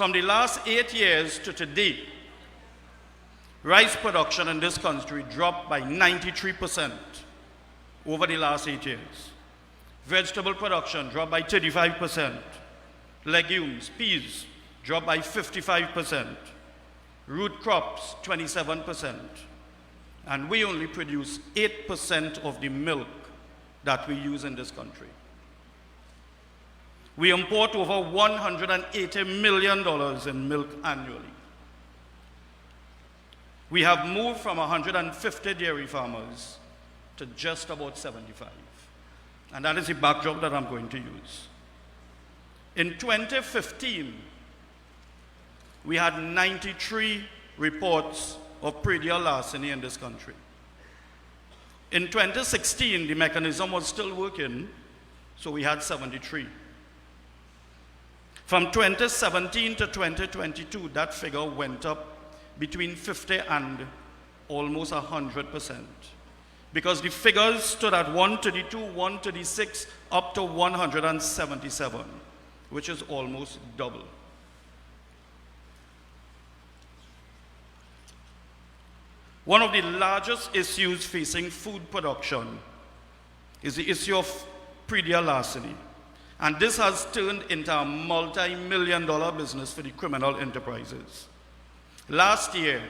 From the last 8 years to today, rice production in this country dropped by 93% over the last 8 years. Vegetable production dropped by 35%. Legumes, peas, dropped by 55%. Root crops, 27%. And we only produce 8% of the milk that we use in this country. We import over $180 million in milk annually. We have moved from 150 dairy farmers to just about 75. And that is the backdrop that I'm going to use. In 2015, we had 93 reports of Praedial larceny in this country. In 2016, the mechanism was still working, so we had 73. From 2017 to 2022, that figure went up between 50 and almost 100%. Because the figures stood at 132, 136, up to 177, which is almost double. One of the largest issues facing food production is the issue of Praedial larceny. And this has turned into a multi-million-dollar business for the criminal enterprises. Last year,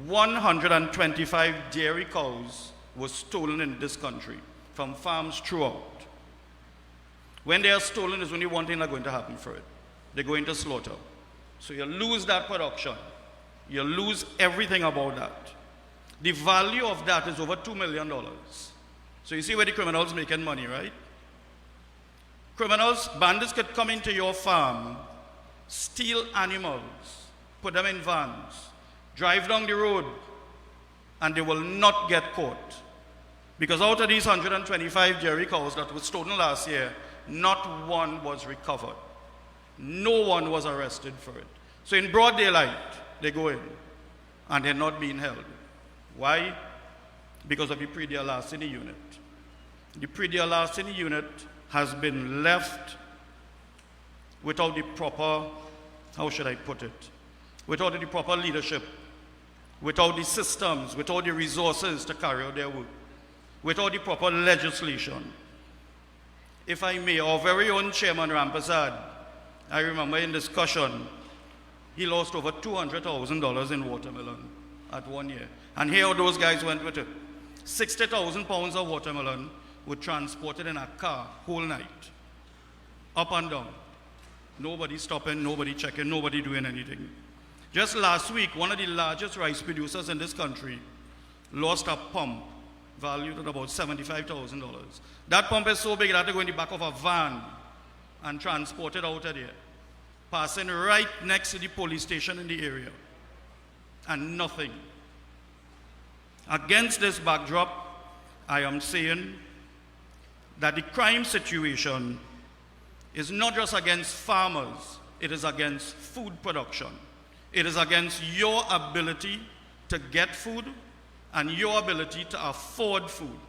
125 dairy cows were stolen in this country from farms throughout. When they are stolen, there's only one thing that's going to happen for it. They're going to slaughter. So you lose that production. You lose everything about that. The value of that is over $2 million. So you see where the criminals making money, right? Criminals, bandits could come into your farm, steal animals, put them in vans, drive down the road, and they will not get caught. Because out of these 125 dairy cows that were stolen last year, not one was recovered. No one was arrested for it. So in broad daylight, they go in, and they're not being held. Why? Because of the Praedial larceny unit. The Praedial larceny unit has been left without the proper, how should I put it? Without the proper leadership, without the systems, without the resources to carry out their work, without the proper legislation. If I may, our very own chairman, Rampersad, I remember in discussion, he lost over $200,000 in watermelon at 1 year. And here those guys went with it. 60,000 pounds of watermelon were transported in a car whole night, up and down. Nobody stopping, nobody checking, nobody doing anything. Just last week, one of the largest rice producers in this country lost a pump valued at about $75,000. That pump is so big that they go in the back of a van and transport it out of there, passing right next to the police station in the area, and nothing. Against this backdrop, I am saying that the crime situation is not just against farmers, it is against food production. It is against your ability to get food and your ability to afford food.